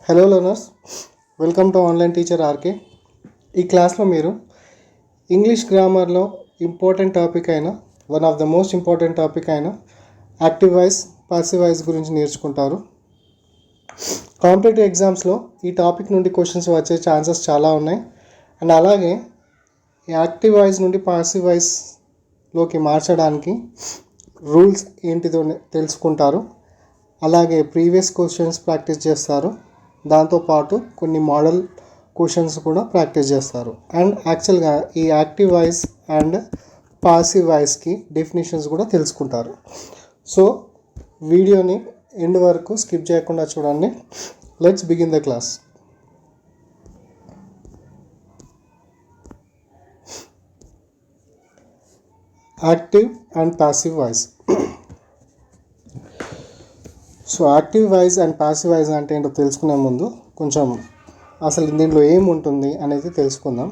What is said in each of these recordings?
Hello learners, welcome to online teacher RK. ఈ క్లాస్లో మీరు ఇంగ్లీష్ గ్రామర్లో ఇంపార్టెంట్ టాపిక్ అయిన one of the most important topic అయిన యాక్టివ్ వాయిస్, పాసివ్ వాయిస్ గురించి నేర్చుకుంటారు. కాంపిటేటివ్ ఎగ్జామ్స్లో ఈ టాపిక్ నుండి క్వశ్చన్స్ వచ్చే ఛాన్సెస్ చాలా ఉన్నాయి. అండ్ అలాగే యాక్టివ్ వాయిస్ నుండి పాసివ్ వాయిస్లోకి మార్చడానికి రూల్స్ ఏంటిదో తెలుసుకుంటారు. అలాగే ప్రీవియస్ క్వశ్చన్స్ ప్రాక్టీస్ చేస్తారు. దాంతోపాటు కొన్ని మోడల్ క్వశ్చన్స్ కూడా ప్రాక్టీస్ చేస్తారు. అండ్ యాక్చువల్గా ఈ యాక్టివ్ వాయిస్ అండ్ పాసివ్ వాయిస్కి డెఫినేషన్స్ కూడా తెలుసుకుంటారు. సో వీడియోని ఎండ్ వరకు స్కిప్ చేయకుండా చూడండి. Let's begin the class. Active and passive voice. So active voice and passive voice అంటే ఏంటో తెలుసుకునే ముందు కొంచెం అసలు దీంట్లో ఏముంటుంది అనేది తెలుసుకుందాం.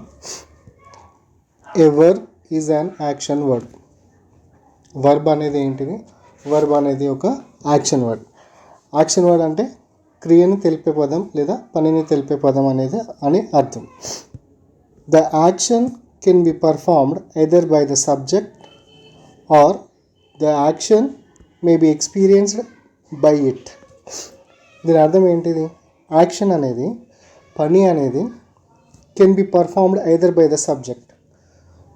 A verb is an action word. Verb అనేది ఏంటిది? వర్బ్ అనేది ఒక యాక్షన్ వర్డ్. యాక్షన్ వర్డ్ అంటే క్రియని తెలిపే పదం లేదా పనిని తెలిపే పదం అనేది అని అర్థం. The action can be performed either by the subject or the action may be experienced by it. దీని అర్థం ఏంటిది? యాక్షన్ అనేది, పని అనేది can be performed either by the subject.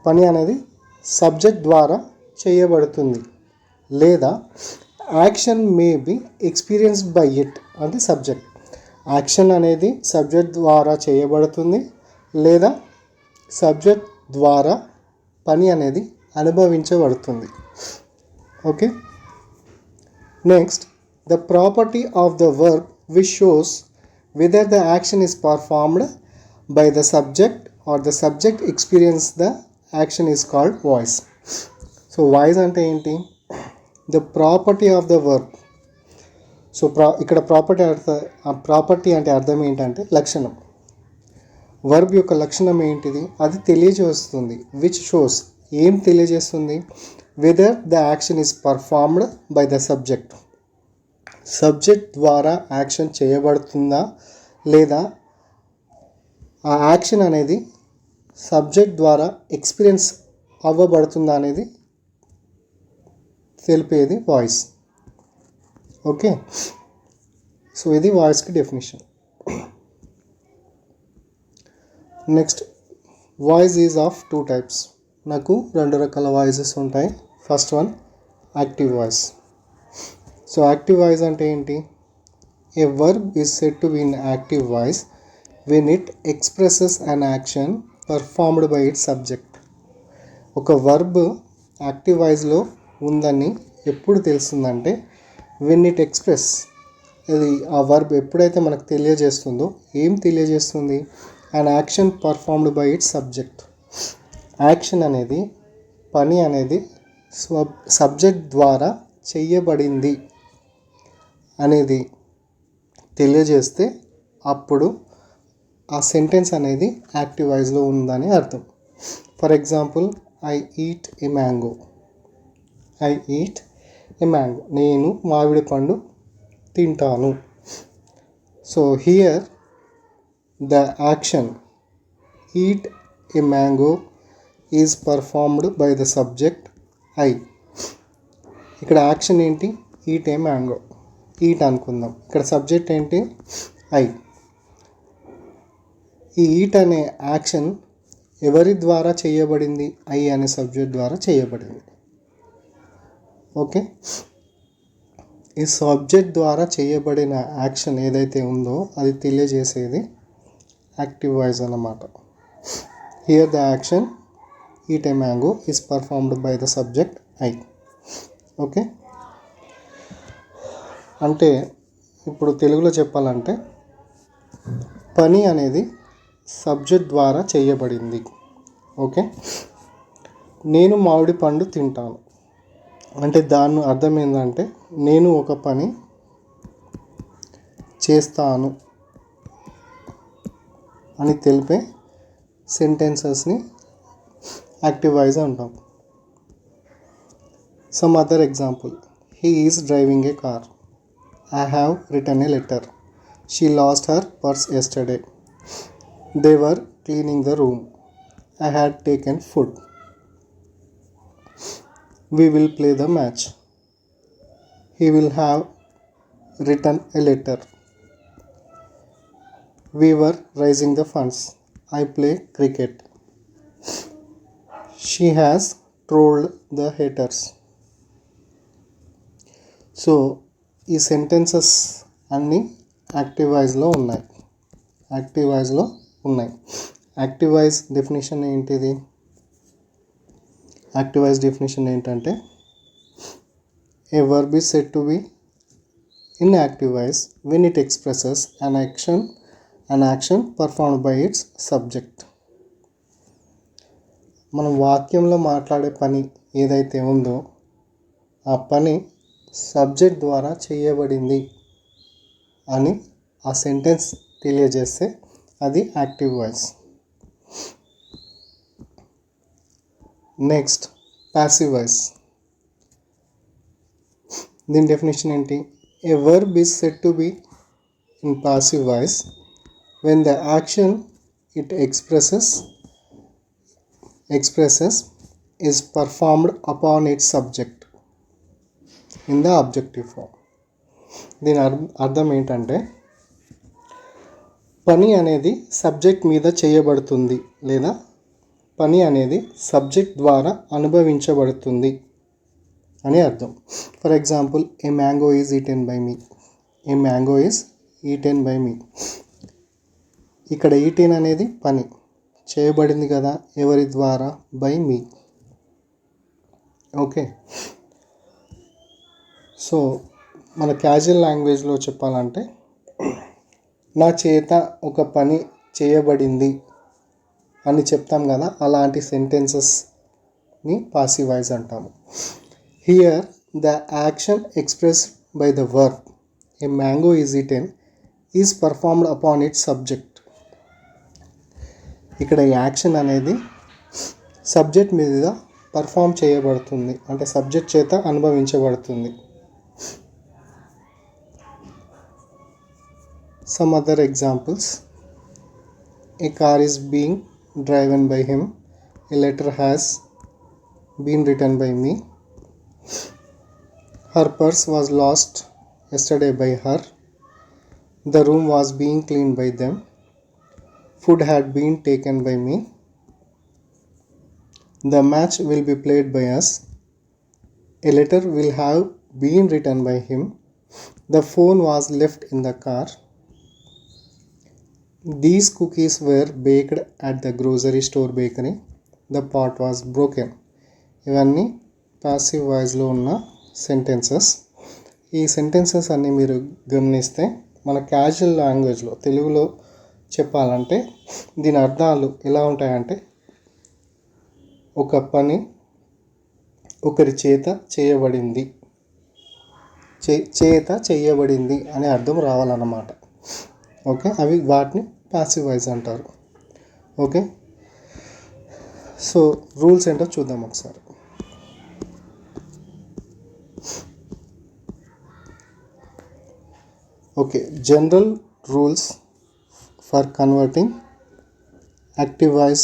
పని అనేది సబ్జెక్ట్ ద్వారా చేయబడుతుంది, లేదా action may be experienced by it అంటే సబ్జెక్ట్. యాక్షన్ అనేది సబ్జెక్ట్ ద్వారా చేయబడుతుంది, లేదా సబ్జెక్ట్ ద్వారా పని అనేది అనుభవించబడుతుంది. Okay, next, the property of the verb which shows whether the action is performed by the subject or the subject experience the action is called voice. So voice ante enti? The property of the verb. So ikkada property ante ardham entante lakshanam. Verb yokka lakshanam entidi? Adi తెలియజేస్తుంది. Which shows, ఏం తెలియజేస్తుంది? Whether the action is performed by the subject. Subject ద్వారా action చేయబడుతుందా, లేదా ఆ action అనేది subject ద్వారా experience అవ్వబడుతుందా అనేది తెలిపేది voice. Okay, so ఇది వాయిస్కి definition. Next, voice is of two types. నాకు రెండు రకాల వాయిసెస్ ఉంటాయి. First one, active voice. So active voice అంటే ఏంటి? A verb is said to be in active voice when it expresses an action performed by it subject. ఒక verb active వాయిస్లో ఉందని ఎప్పుడు తెలుస్తుందంటే, వెన్ ఇట్ ఎక్స్ప్రెస్, అది ఆ verb ఎప్పుడైతే మనకు తెలియజేస్తుందో, ఏం తెలియజేస్తుంది? అన్ action performed by it subject. Action అనేది, పని అనేది సబ్జెక్ట్ ద్వారా చెయ్యబడింది అనేది తెలియజేస్తే అప్పుడు ఆ సెంటెన్స్ అనేది యాక్టివ్ వాయిస్లో ఉందని అర్థం. For example, I eat a mango. I eat a mango, నేను మామిడి పండు తింటాను. So here the action eat a mango is performed by the subject I. ఇక్కడ యాక్షన్ ఏంటి? ఈట్ ఏ మ్యాంగో, ఈట్ అనుకుందాం. ఇక్కడ సబ్జెక్ట్ ఏంటి? ఐ. ఈ ఈట్ అనే యాక్షన్ ఎవరి ద్వారా చేయబడింది? ఐ అనే సబ్జెక్ట్ ద్వారా చేయబడింది. ఓకే, ఈ సబ్జెక్ట్ ద్వారా చేయబడిన యాక్షన్ ఏదైతే ఉందో అది తెలియజేసేది యాక్టివ్ వాయిస్ అన్నమాట. Here the action eat a mango is performed by the subject I. Okay, అంటే ఇప్పుడు తెలుగులో చెప్పాలంటే, పని అనేది సబ్జెక్ట్ ద్వారా చేయబడింది. ఓకే, నేను మామిడి పండు తింటాను అంటే దాని అర్థం ఏంటంటే, నేను ఒక పని చేస్తాను అని తెలిపే సెంటెన్సెస్ని యాక్టివ్ వాయిస్ అంటాం. Some other example, he is driving A car. I have written a letter. She lost her purse yesterday. They were cleaning the room. I had taken food. We will play the match. He will have written a letter. We were raising the funds. I play cricket. She has trolled the haters. So ఈ sentences అన్నీ active వాయిస్లో ఉన్నాయి. Active voice definition ఏంటిది? Active voice definition ఏంటంటే a verb is said to be in active voice when it expresses an action performed by its subject. మనం వాక్యంలో మాట్లాడే పని ఏదైతే ఉందో ఆ పని సబ్జెక్ట్ ద్వారా చేయబడింది అని ఆ సెంటెన్స్ తెలియజేస్తే అది active voice. Next passive voice. దీని డెఫినేషన్ ఏంటి? A verb is said to be in passive voice when the action it expresses is performed upon its subject in the objective form. దీని అర్థం ఏంటంటే పని అనేది సబ్జెక్ట్ మీద చేయబడుతుంది లేదా పని అనేది సబ్జెక్ట్ ద్వారా అనుభవించబడుతుంది అని అర్థం. For example, a mango is eaten by me. ఇక్కడ ఈటెన్ అనేది పని చేయబడింది కదా, ఎవరి ద్వారా? By me. ఓకే, సో మన క్యాజువల్ లాంగ్వేజ్లో చెప్పాలంటే నా చేత ఒక పని చేయబడింది అని చెప్తాం కదా, అలాంటి సెంటెన్సెస్ని పాసివ్ వాయిస్ అంటాము. Here the action expressed by the verb a mango is eaten is performed upon its subject. ఇక్కడ యాక్షన్ అనేది సబ్జెక్ట్ మీద పర్ఫామ్ చేయబడుతుంది, అంటే సబ్జెక్ట్ చేత అనుభవించబడుతుంది. Some other examples: a car is being driven by him. A letter has been written by me. Her purse was lost yesterday by her. The room was being cleaned by them. Food had been taken by me. The match will be played by us. A letter will have been written by him. The phone was left in the car. These cookies were baked at the grocery store bakery. The pot was broken. ఇవన్నీ passive వాయిస్లో ఉన్న sentences. ఈ sentences అన్నీ మీరు గమనిస్తే మన casual లాంగ్వేజ్లో తెలుగులో చెప్పాలంటే దీని అర్థాలు ఎలా ఉంటాయంటే ఒక పని ఒకరి చేత చేయబడింది అనే అర్థం రావాలన్నమాట. ఓకే, వాటిని పాసివ్ వాయిస్ అంటారు. ఓకే, సో రూల్స్ ఏంటో చూద్దాం ఒకసారి. Okay, general rules for converting active voice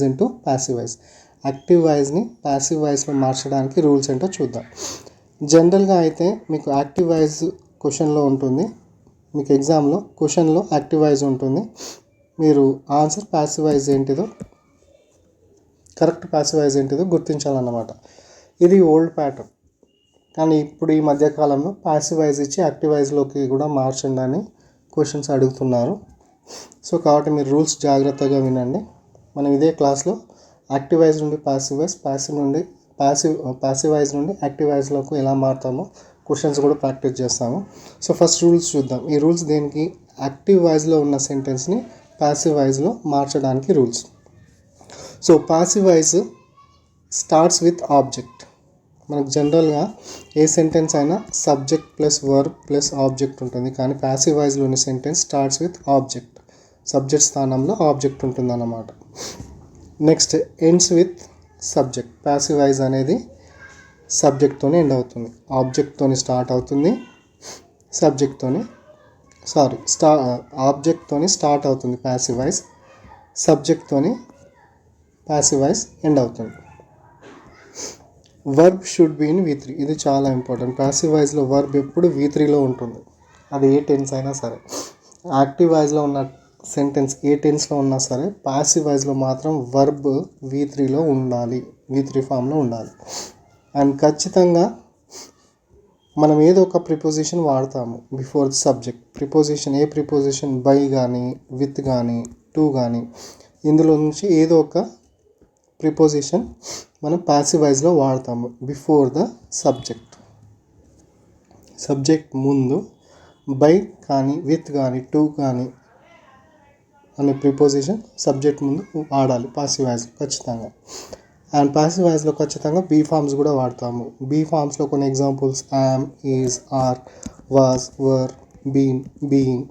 into passive voice. Active వాయిస్ని ప్యాసివ్ వాయిస్లో మార్చడానికి రూల్స్ ఏంటో చూద్దాం. జనరల్గా అయితే మీకు యాక్టివ్ వాయిస్ క్వశ్చన్లో ఉంటుంది, మీకు ఎగ్జామ్లో క్వశ్చన్లో యాక్టివ్ వాయిస్ ఉంటుంది. మీరు ఆన్సర్ ప్యాసివ్ వాయిస్ ఏంటిదో, కరెక్ట్ ప్యాసివ్ వాయిస్ ఏంటిదో గుర్తించాలన్నమాట. ఇది ఓల్డ్ ప్యాటర్న్, కానీ ఇప్పుడు ఈ మధ్యకాలంలో ప్యాసివ్ వాయిస్ ఇచ్చి యాక్టివ్ వాయిస్లోకి కూడా మార్చండి అని క్వశ్చన్స్ అడుగుతున్నారు. సో కాబట్టి మీరు రూల్స్ జాగ్రత్తగా వినండి. మనం ఇదే క్లాస్లో యాక్టివ్ వాయిస్ నుండి ప్యాసివ్ వాయిస్, ప్యాసివ్ వాయిస్ నుండి యాక్టివ్ వాయిస్లోకి ఎలా మారుతామో క్వశ్చన్స్ కూడా ప్రాక్టీస్ చేస్తాము. సో ఫస్ట్ రూల్స్ చూద్దాం. ఈ రూల్స్ దేనికి? యాక్టివ్ వాయిస్లో ఉన్న సెంటెన్స్ని ప్యాసివ్ వాయిస్లో మార్చడానికి rules. So passive voice starts with object. మనకు జనరల్గా ఏ సెంటెన్స్ అయినా subject plus verb plus object ఉంటుంది, కానీ ప్యాసివ్ వాయిస్లోని sentence starts with object. Subject స్థానంలో ఆబ్జెక్ట్ ఉంటుందన్నమాట. Next ends with subject. Passive voice అనేది సబ్జెక్ట్తోనే ఎండ్ అవుతుంది, ఆబ్జెక్ట్తోని స్టార్ట్ అవుతుంది, సబ్జెక్ట్తోని ఆబ్జెక్ట్తోని స్టార్ట్ అవుతుంది ప్యాసివ్ వాయిస్, సబ్జెక్ట్తోని ప్యాసివ్ వాయిస్ ఎండ్ అవుతుంది. Verb should be in V3. ఇది చాలా ఇంపార్టెంట్. ప్యాసివ్ వాయిస్లో వర్బ్ ఎప్పుడు V3లో ఉంటుంది, అది ఏ టెన్స్ అయినా సరే. యాక్టివ్ వాయిస్లో ఉన్న సెంటెన్స్ ఏ టెన్స్లో ఉన్నా సరే ప్యాసివ్ వాయిస్లో మాత్రం వర్బ్ V3లో ఉండాలి, V3 ఫామ్లో ఉండాలి. అండ్ ఖచ్చితంగా మనం ఏదో ఒక ప్రిపోజిషన్ వాడతాము before the subject. Preposition a preposition by కానీ, విత్ కానీ, టు కానీ, ఇందులో నుంచి ఏదో ఒక ప్రిపోజిషన్ మనం ప్యాసివ్ వాయిస్లో వాడతాము బిఫోర్ ద సబ్జెక్ట్. సబ్జెక్ట్ ముందు బై కానీ, విత్ కానీ, టు కానీ అనే ప్రిపోజిషన్ సబ్జెక్ట్ ముందు వాడాలి ప్యాసివ్ వాయిస్లో ఖచ్చితంగా. అండ్ ప్యాసివ్ వాయిస్లో ఖచ్చితంగా బీ ఫార్మ్స్ కూడా వాడతాము. బీ ఫార్మ్స్లో కొన్ని examples am, is, are, was, were, been, being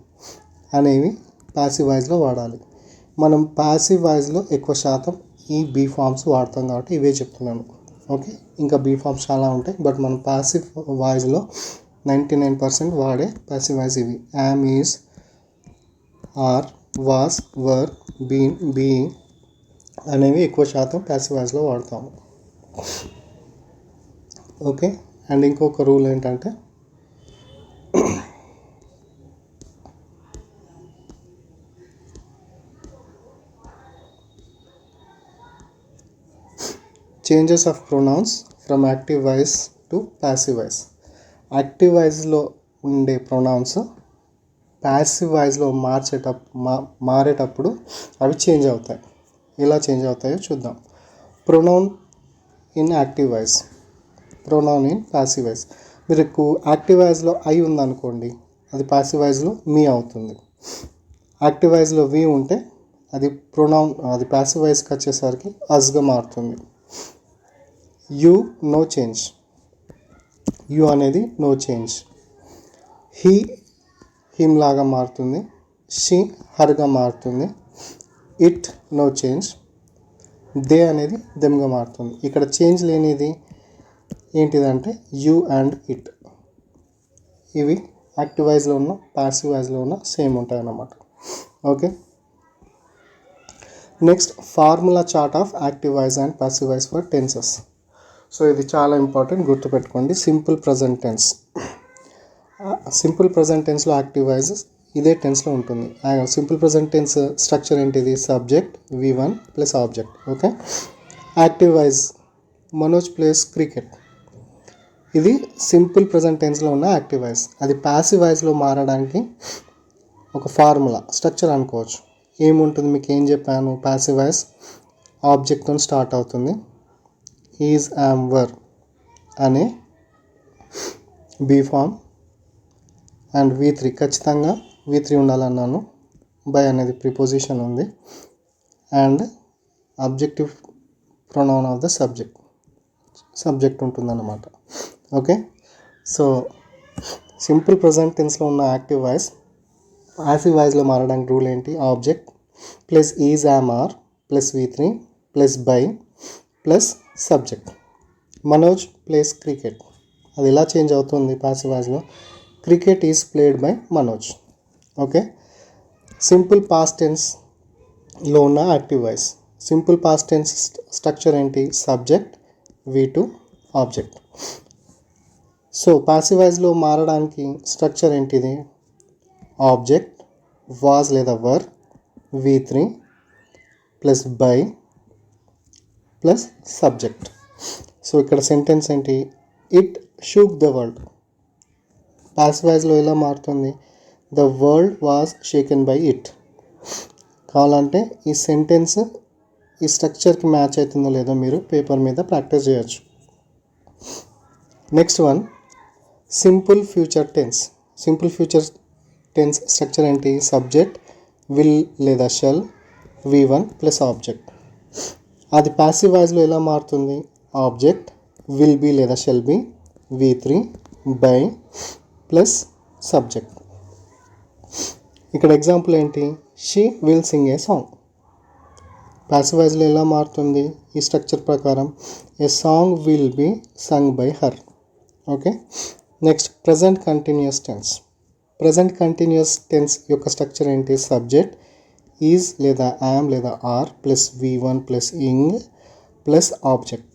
అనేవి ప్యాసివ్ వాయిస్లో వాడాలి. మనం ప్యాసివ్ వాయిస్లో ఎక్కువ శాతం ఈ బీ ఫార్మ్స్ వాడతాం కాబట్టి ఇవే చెప్తున్నాను. ఓకే, ఇంకా బీ ఫార్మ్స్ చాలా ఉంటాయి, బట్ మనం ప్యాసివ్ వాయిస్లో 99% వాడే ప్యాసివ్ వాయిస్ ఇవి. Am, is, are, was, were, been, being అనేవి ఎక్కువ శాతం ప్యాసివ్ వాయిస్లో వాడతాము. ఓకే, అండ్ ఇంకొక రూల్ ఏంటంటే changes of pronouns from active voice to passive voice. Active వాయిస్లో ఉండే ప్రొనౌన్స్ ప్యాసివ్ వాయిస్లో మారేటప్పుడు అవి చేంజ్ అవుతాయి. ఎలా చేంజ్ అవుతాయో చూద్దాం. Pronoun in active voice, pronoun in passive voice. మీకు యాక్టివ్ వాయిస్లో ఐ ఉందనుకోండి, అది ప్యాసివ్ వాయిస్లో మీ అవుతుంది. యాక్టివ్ వాయిస్లో వి ఉంటే అది అది ప్యాసివ్ వాయిస్కి వచ్చేసరికి అస్గా మారుతుంది. యూ, నో చేంజ్, యూ అనేది నో చేంజ్. హీ, హిమ్ లాగా మారుతుంది. షీ, హర్గా మారుతుంది. It, no change. దే అనేది దెమ్గా మారుతుంది. ఇక్కడ చేంజ్ లేనిది ఏంటిదంటే యూ అండ్ ఇట్. ఇవి యాక్టివ్ వాయిస్లో ఉన్న ప్యాసివ్ వాయిస్లో ఉన్న సేమ్ ఉంటాయి అన్నమాట. Okay, next formula chart of active voice and passive voice for tenses. So ఇది చాలా ఇంపార్టెంట్, గుర్తుపెట్టుకోండి. Simple present tense, simple present టెన్స్లో యాక్టివ్ వాయిస్ ఇదే టెన్స్లో ఉంటుంది. సింపుల్ ప్రజెంట్ టెన్స్ స్ట్రక్చర్ ఏంటిది? Subject V1 plus object. Okay, active voice Manoj plays cricket. ఇది simple present టెన్స్లో ఉన్న యాక్టివ్ వాయిస్. అది ప్యాసివ్ వాయిస్లో మారడానికి ఒక ఫార్ములా స్ట్రక్చర్ అనుకోవచ్చు. ఏముంటుంది మీకు ఏం చెప్పాను? ప్యాసివ్ వాయిస్ ఆబ్జెక్ట్తో స్టార్ట్ అవుతుంది. ఈజ్, యామ్, వర్ అనే బీ ఫామ్ అండ్ V3 ఖచ్చితంగా V3 ఉండాలన్నాను. బై అనేది ప్రిపోజిషన్ ఉంది and objective pronoun of the subject ఉంటుందన్నమాట. ఓకే, సో సింపుల్ ప్రజెంట్ టెన్స్లో ఉన్న యాక్టివ్ వాయిస్ ప్యాసివ్ వాయిస్లో మారడానికి రూల్ ఏంటి? Object plus is, am, are plus V3 plus by plus subject. Manoj plays cricket, అది ఎలా చేంజ్ అవుతుంది ప్యాసివ్ వాయిస్లో? Cricket is played by Manoj. Okay, simple past టెన్స్లో ఉన్న active voice. Simple past tense structure ఏంటి? Subject V2 object. So passive వాయిస్లో మారడానికి structure ఏంటిది? ఆబ్జెక్ట్ వాజ్ లేదా were V3 plus by plus subject. So ఇక్కడ సెంటెన్స్ ఏంటి? It shook the world. Passive వాయిస్లో ఎలా మారుతుంది? The world was shaken by it. కావాలంటే ఈ సెంటెన్స్ ఈ స్ట్రక్చర్కి మ్యాచ్ అవుతుందో లేదో మీరు పేపర్ మీద ప్రాక్టీస్ చేయొచ్చు. Next one, simple future tense. Simple future tense structure ఏంటి? సబ్జెక్ట్ విల్ లేదా షెల్ V1 ప్లస్ ఆబ్జెక్ట్. అది ప్యాసివ్ వాయిస్లో ఎలా మారుతుంది? ఆబ్జెక్ట్ విల్ బీ లేదా shall be V3 by plus subject. ఇక్కడ ఎగ్జాంపుల్ ఏంటి? She will sing a song. Passive వాయిస్లో ఎలా మారుతుంది ఈ స్ట్రక్చర్ ప్రకారం? A song will be sung by her. Okay, next present continuous tense. Present continuous tense యొక్క structure ఏంటి? సబ్జెక్ట్ ఈజ్ లేదా యామ్ లేదా are plus V1 plus ing plus object.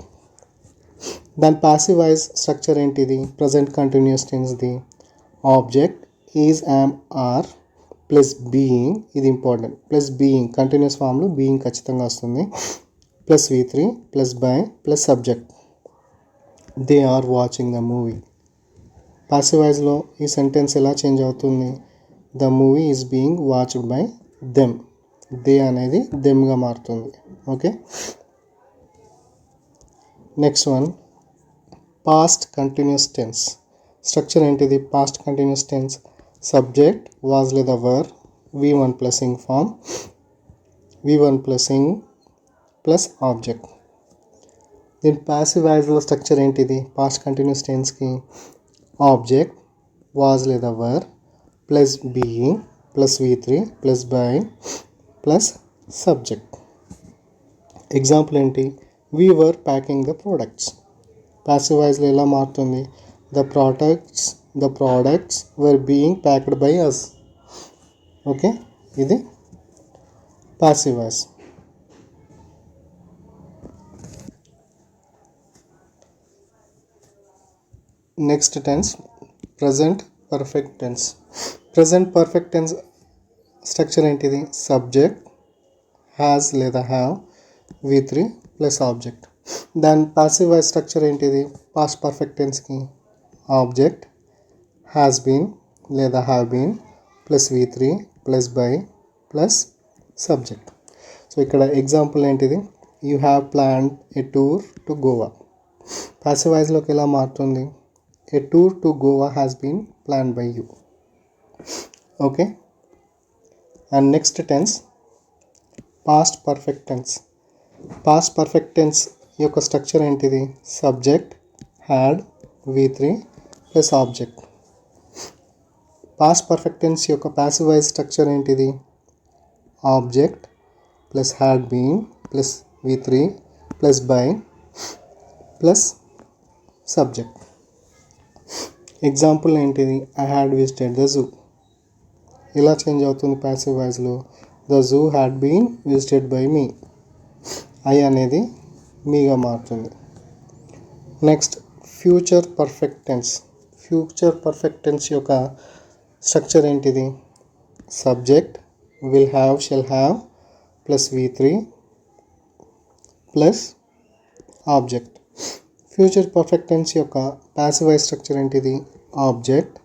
దాని ప్యాసివ్ వాయిస్ స్ట్రక్చర్ ఏంటిది? ప్రజెంట్ కంటిన్యూస్ టెన్స్ది object is am are plus being, ఇది important, plus being continuous ఫామ్లో being ఖచ్చితంగా వస్తుంది, plus V3 plus by plus subject they are watching the movie. Passive వాయిస్లో ఈ sentence ఎలా చేంజ్ అవుతుంది? The movie is being watched by them. They అనేది దెమ్గా మారుతుంది. Okay, next one past continuous tense structure ఏంటిది? Past continuous tense subject was లేదా were V1 plus ing form V1 plus ing plus object. దీని passive వాయిస్లో structure ఏంటిది? Past continuous టెన్స్కి object was లేదా were plus being plus V3 plus by plus subject. Example ఏంటి? We were packing the products. Passive వాయిస్లో ఎలా మారుతుంది? The products were being packed by us. Okay, ఇది passive voice. Next tense present perfect tense. Present perfect tense structure ఏంటిది? Subject has లేదా have V3 plus object. దాని passive voice structure ఏంటిది? Past perfect టెన్స్కి object has been లేదా have been plus V3 plus by plus subject. So ఇక్కడ example ఏంటిది? You have planned a tour to Goa. Passive వాయిస్లోకి ఎలా మారుతుంది? A tour to Goa has been planned by you. Okay, and next tense past perfect tense. Past perfect tense యొక్క structure ఏంటిది? Subject had V3 plus object. Past perfect tense యొక్క passive voice structure ఏంటిది? Object plus had been plus V3 plus by plus subject. Example ఏంటిది? I had visited the zoo. ఎలా change అవుతుంది passive వాయిస్లో? The zoo had been visited by me. I అనేది మీగా మారుతుంది. Next future perfect tense. Future perfect tense యొక్క structure ఏంటిది? Subject will have shall have plus V3 plus object. Future perfect tense యొక్క passive voice structure ఏంటిది? Object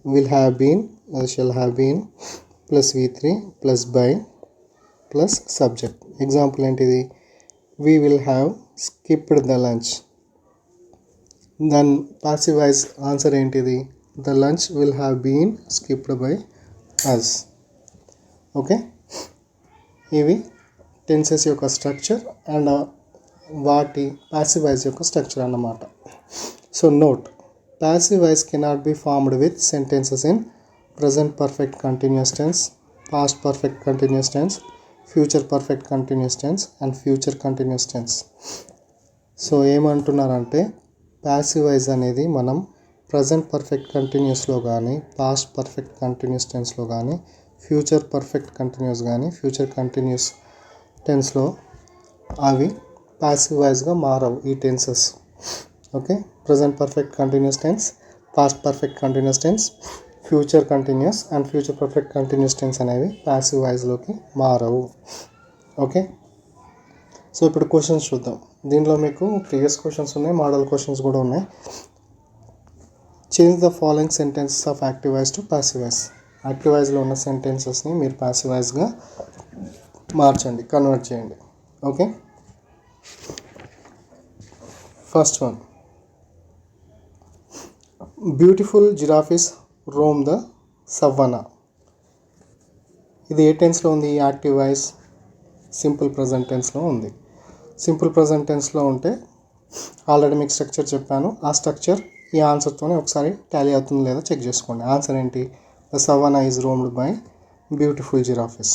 will have been shell have been plus V3 plus by plus subject. Example ఏంటిది? We will have skipped the lunch. దాని passive voice answer ఏంటిది? The lunch will have been skipped by us. Okay, ఇవి tenses యొక్క structure and వాటి passive voice యొక్క structure అన్నమాట. So note, passive voice cannot be formed with sentences in present perfect continuous tense, past perfect continuous tense, future perfect continuous tense and future continuous tense. So ఏమంటున్నారంటే passive voice అనేది మనం present perfect కంటిన్యూస్లో కానీ, past perfect continuous టెన్స్లో కానీ, future perfect continuous కానీ, future continuous టెన్స్లో అవి passive వాయిస్గా మారవు ఈ tenses. Okay, present perfect continuous tense, past perfect continuous tense, future continuous and future perfect continuous tense అనేవి ప్యాసివ్ వాయిస్లోకి మారవు. ఓకే, సో ఇప్పుడు క్వశ్చన్స్ చూద్దాం. దీనిలో మీకు ప్రీవియస్ క్వశ్చన్స్ ఉన్నాయి, మోడల్ క్వశ్చన్స్ కూడా ఉన్నాయి. Change the following sentences of active voice to passive voice. Active వాయిస్లో ఉన్న సెంటెన్సెస్ని మీరు ప్యాసివ్ వాయిస్గా మార్చండి, కన్వర్ట్ చేయండి. Okay, first one, beautiful giraffes roam the savanna. ఇది ఏ టెన్స్లో ఉంది? యాక్టివ్ వాయిస్ సింపుల్ ప్రజెంట్ టెన్స్లో ఉంది. సింపుల్ ప్రజెంట్ టెన్స్లో ఉంటే ఆల్రెడీ మీకు స్ట్రక్చర్ చెప్పాను. ఆ స్ట్రక్చర్ ఈ ఆన్సర్తోనే ఒకసారి టాలీ అవుతుందో లేదో చెక్ చేసుకోండి. ఆన్సర్ ఏంటి? The savanna is roamed by beautiful giraffes.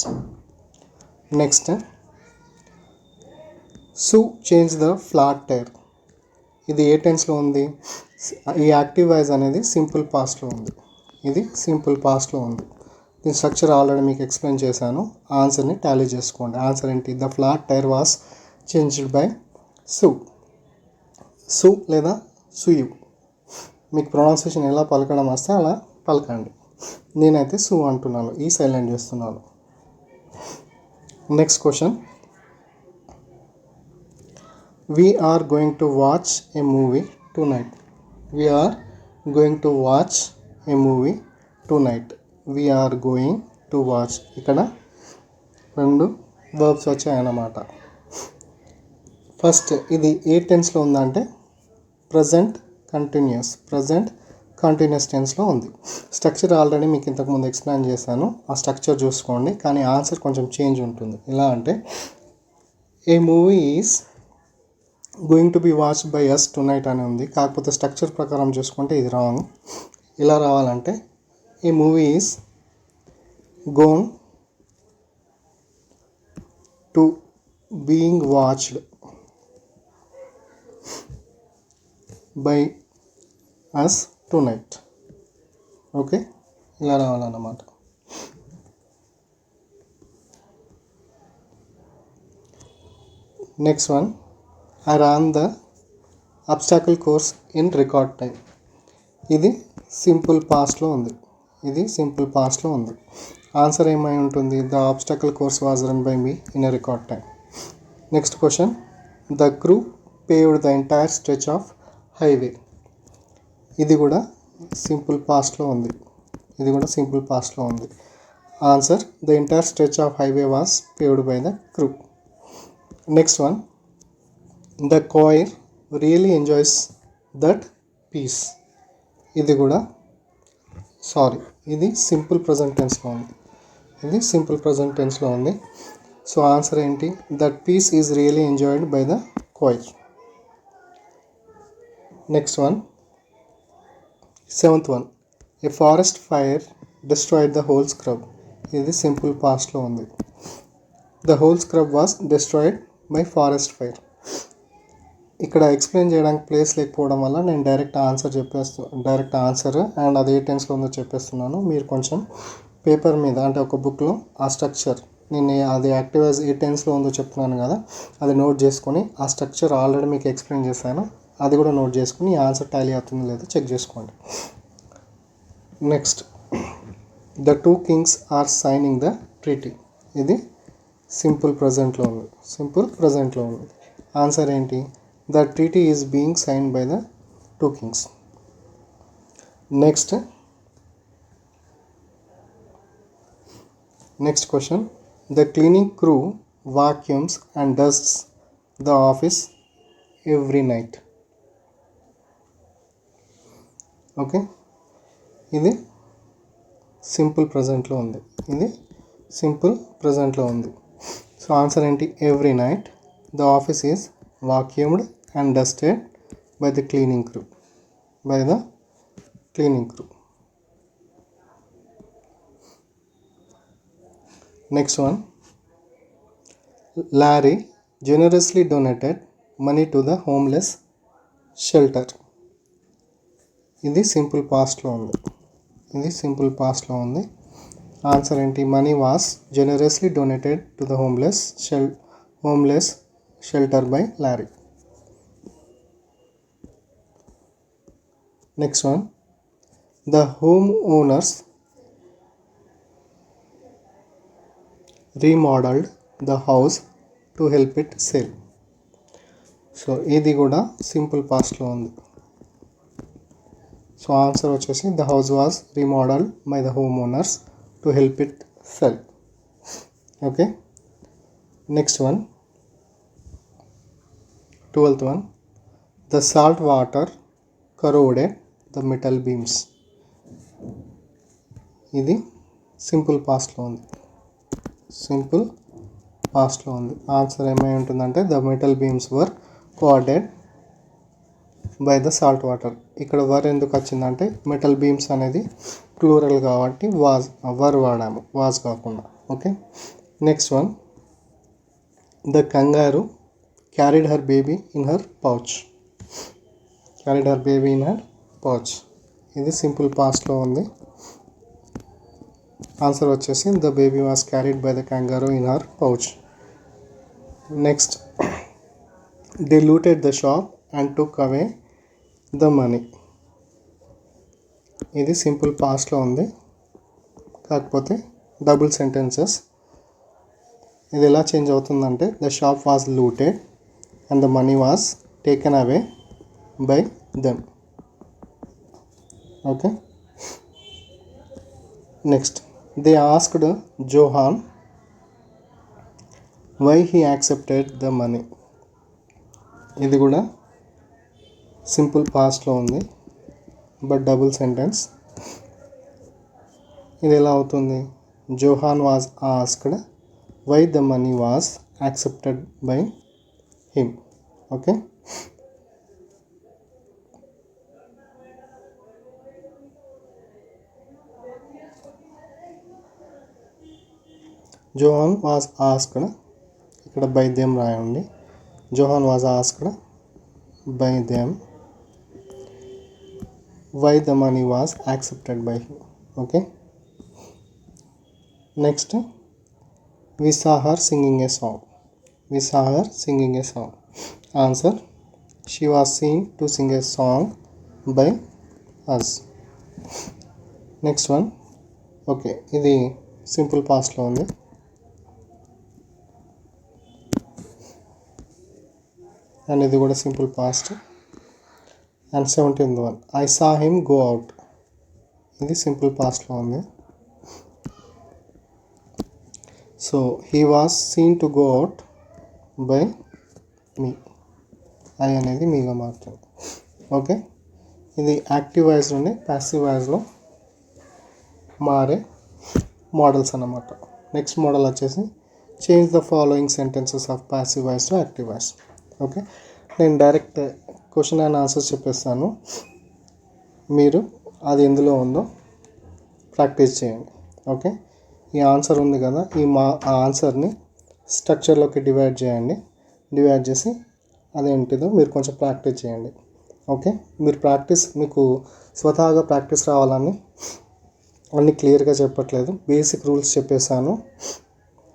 Next, so change the flat tyre. ఇది ఏ టెన్స్లో ఉంది? ఈ యాక్టివ్ వాయిస్ అనేది సింపుల్ పాస్ట్లో ఉంది. ఇది సింపుల్ పాస్ట్లో ఉంది. దీని స్ట్రక్చర్ ఆల్రెడీ మీకు ఎక్స్ప్లెయిన్ చేశాను. ఆన్సర్ని టాలీ చేసుకోండి. ఆన్సర్ ఏంటి? The flat tyre was changed by Sue లేదా సుయు. మీకు ప్రొనౌన్సియేషన్ ఎలా పలకడం వస్తే అలా పలకండి. నేనైతే సు అంటున్నాను, ఈ సైలెంట్ చేస్తున్నాను. Next question. We are going to watch a movie tonight. We are going to watch a movie tonight. We are going to watch. ఇక్కడ 2 వర్బ్స్ వచ్చాయన్నమాట. ఫస్ట్ ఇది ఏ టెన్స్లో ఉందంటే ప్రజెంట్ కంటిన్యూస్ టెన్స్లో ఉంది. స్ట్రక్చర్ ఆల్రెడీ మీకు ఇంతకుముందు ఎక్స్ప్లెయిన్ చేశాను, ఆ స్ట్రక్చర్ చూసుకోండి. కానీ ఆన్సర్ కొంచెం చేంజ్ ఉంటుంది. ఎలా అంటే a movie is going to be watched by us tonight అని ఉంది. కాకపోతే స్ట్రక్చర్ ప్రకారం చూసుకుంటే ఇది రాంగ్. ఎలా రావాలంటే a movie is gone to being watched by us tonight. Okay, ఇలా రావాలన్నమాట. Next one. I ran the obstacle course in record time. ఇది సింపుల్ పాస్ట్లో ఉంది. ఆన్సర్ ఏమై ఉంటుంది? The obstacle course was run by me in a record time. Next question. The crew paved the entire stretch of highway. ఇది కూడా simple పాస్ట్లో ఉంది. Answer the entire stretch of highway was paved by the crew. Next one. The choir really enjoys that piece. ఇది simple present టెన్స్లో ఉంది. So answer ఏంటి? That piece is really enjoyed by the choir. Next one. 7th one. A forest fire destroyed the whole scrub. ఇది simple పాస్ట్లో ఉంది. The whole scrub was destroyed by forest fire. ఇక్కడ explain చేయడానికి place లేకపోవడం వల్ల నేను direct answer and అది ఏ టెన్స్లో ఉందో చెప్పేస్తున్నాను. మీరు కొంచెం పేపర్ మీద అంటే ఒక బుక్లో ఆ స్ట్రక్చర్, నేను అది యాక్టివ్ యాజ్ ఏ టెన్స్లో ఉందో చెప్తున్నాను కదా, అది నోట్ చేసుకొని ఆ స్ట్రక్చర్ ఆల్రెడీ మీకు ఎక్స్ప్లెయిన్ చేశాను, అది కూడా నోట్ చేసుకుని ఆన్సర్ టాలీ అవుతుందో లేదో చెక్ చేసుకోండి. Next. The 2 kings are signing the treaty. ఇది సింపుల్ ప్రజెంట్లో ఉంది. ఆన్సర్ ఏంటి? The treaty is being signed by the 2 kings. Next question. The cleaning crew vacuums and dusts the office every night. Okay, ఇది simple ప్రజెంట్లో ఉంది. So answer ఏంటి? Every night the office is vacuumed and dusted by the cleaning crew. Next one. Larry generously donated money to the homeless shelter. ఇది simple పాస్ట్లో ఉంది. Answer ఏంటి? Money was generously donated to the homeless shelter by Larry. Next one. The homeowners remodeled the house to help it sell. So ఇది కూడా simple పాస్ట్లో ఉంది. So answer వచ్చేసి the house was remodelled by the home owners to help it sell. Okay, next one. 12th one. The salt water corroded the metal beams. ఇది simple పాస్ట్లో ఉంది. Answer ఏమై ఉంటుందంటే the metal beams were corroded by the salt water. ఇక్కడ were ఎందుకు వచ్చిందంటే metal beams అనేది plural కాబట్టి వర్ వాడాము, వాజ్ కాకుండా. Okay, next one. The kangaroo carried her baby in her pouch. ఇది సింపుల్ పాస్ట్లో ఉంది. ఆన్సర్ వచ్చేసి the baby was carried by the kangaroo in her pouch. Next they looted the shop and took away the money. ఇది simple పాస్ట్లో ఉంది, కాకపోతే double sentences. ఇది ఎలా చేంజ్ అవుతుందంటే the shop was looted and the money was taken away by them. Okay, next they asked Johan why he accepted the money. ఇది కూడా simple పాస్ట్లో ఉంది, బట్ డబుల్ సెంటెన్స్. ఇది ఎలా అవుతుంది? Johan was asked why the money was accepted by him. Okay, Johan was asked, ఇక్కడ by them రాయండి. Johan was asked by them why the money was accepted by him. Okay, next we saw her singing a song. We saw her singing a song. Answer, she was seen to sing a song by us. Next one. Okay, ఇది simple పాస్ట్లో ఉంది. And ఇది కూడా simple past. And 17th one, I saw him go out. ఇది simple పాస్ట్లో ఉంది. So he was seen to go out by me. I అనేది మీగా మారుతుంది. ఓకే, ఇది యాక్టివ్ వాయిస్ నుండి ప్యాసివ్ వాయిస్లో మారే మోడల్స్ అన్నమాట. నెక్స్ట్ మోడల్ వచ్చేసి change the following sentences of passive voice to active voice. Okay, నేను డైరెక్ట్ క్వశ్చన్ అండ్ ఆన్సర్స్ చెప్పేస్తాను, మీరు అది ఎందులో ఉందో ప్రాక్టీస్ చేయండి. ఓకే, ఈ ఆన్సర్ ఉంది కదా, ఆ ఆన్సర్ని స్ట్రక్చర్లోకి డివైడ్ చేయండి. డివైడ్ చేసి అదేంటిదో మీరు కొంచెం ప్రాక్టీస్ చేయండి. ఓకే, మీరు మీకు స్వతహాగా ప్రాక్టీస్ రావాలని అన్నీ క్లియర్గా చెప్పట్లేదు, బేసిక్ రూల్స్ చెప్పేశాను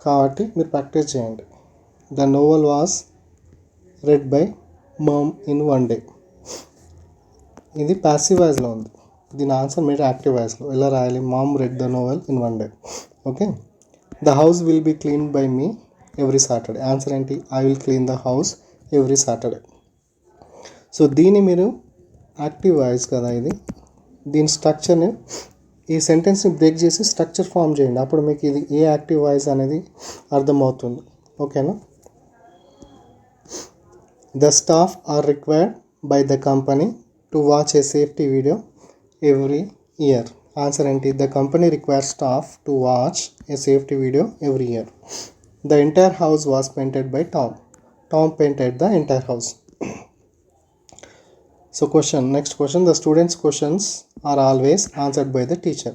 కాబట్టి మీరు ప్రాక్టీస్ చేయండి. The novel was read by mum in 1 day. ఇది ప్యాసివ్ వాయిస్లో ఉంది. దీని ఆన్సర్ మీరు యాక్టివ్ వాయిస్లో ఎలా రాయాలి? Mom read the novel in 1 day. Okay, the house will be clean by me every Saturday. Answer ఏంటి? I will clean the house every Saturday. So దీన్ని మీరు యాక్టివ్ వాయిస్ కదా ఇది, దీని స్ట్రక్చర్ని ఈ సెంటెన్స్ని బ్రేక్ చేసి స్ట్రక్చర్ ఫామ్ చేయండి, అప్పుడు మీకు ఇది ఏ యాక్టివ్ వాయిస్ అనేది అర్థమవుతుంది. ఓకేనా? The staff are required by the company to watch a safety video every year. Answer ఏంటి? The company requires staff to watch a safety video every year. The entire house was painted by Tom. Tom painted the entire house. So next question, the students' questions are always answered by the teacher.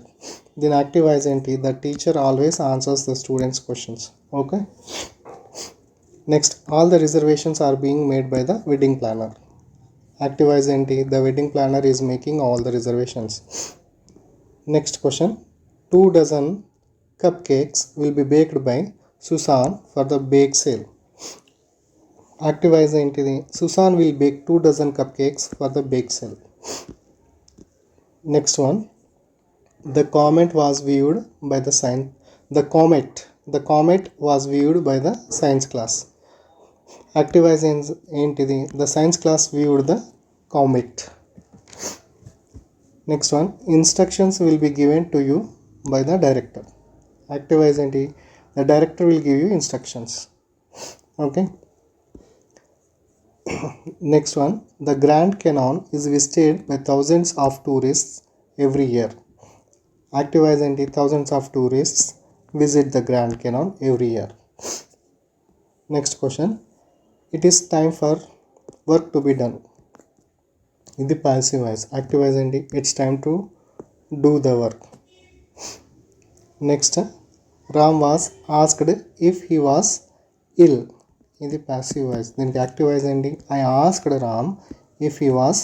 Then active voice ఏంటి? The teacher always answers the students' questions. Okay. Next, all the reservations are being made by the wedding planner. Active voice ఏంటి? The wedding planner is making all the reservations. Next question, 2 dozen cupcakes will be baked by Susan for the bake sale. Active voice ఏంటిది? Susan will bake 2 dozen cupcakes for the bake sale. Next one, the comet was viewed by the comet was viewed by the science class. Active voice ఏంటిది? The science class viewed the comet. Next one, instructions will be given to you by the director. Active voice ఏంటి? The director will give you instructions. Okay. Next one, the Grand Canyon is visited by thousands of tourists every year. Active voice ఏంటి? Thousands of tourists visit the Grand Canyon every year. Next question, it is time for work to be done. ఇది passive voice. Active voice ఏంటి? It's time to do the work. Next, Ram was asked if he was ill. ఇది passive voice. దీనికి active voice ఏంటి? I asked Ram if he was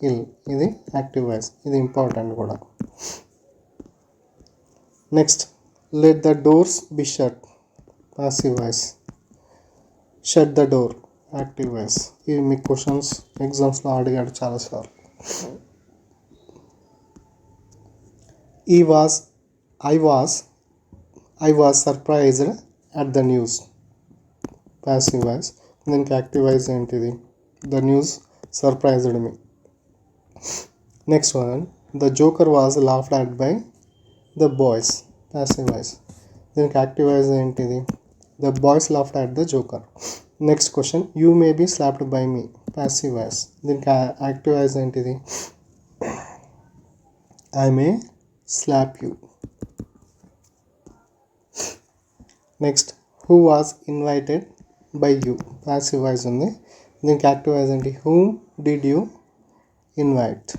ill. ఇది active voice, ఇది important కూడా. Next, let the doors be shut, passive voice. Shut the door, active voice. ఇవి మీ questions ఎగ్జామ్స్లో అడిగాడు చాలాసార్లు. ఈ was I was surprised at the news, passive voice. దీనికి యాక్టివ్ వాయిస్ ఏంటిది? The news surprised me. Next one, the joker was laughed at by the boys, passive voice. దీనికి active voice ఏంటిది? The boys laughed at the joker. Next question, you may be slapped by me, passive voice. దీనికి active voice ఏంటిది? I may slap you. Next, who was invited by you, passive voice ఉంది. దీనికి active voice ఏంటి? Whom did you invite.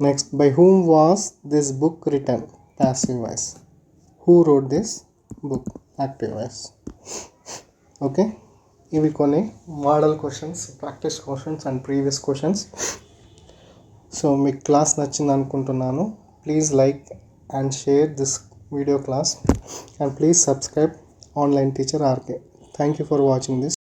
Next, by whom was this book return, passive voice. Who wrote this book, active voice. Okay, ఇవి కొన్ని model questions, practice questions and previous questions. So మీకు class నచ్చింది అనుకుంటున్నాను. Please like and share this video class and please subscribe Online Teacher RK. Thank you for watching this.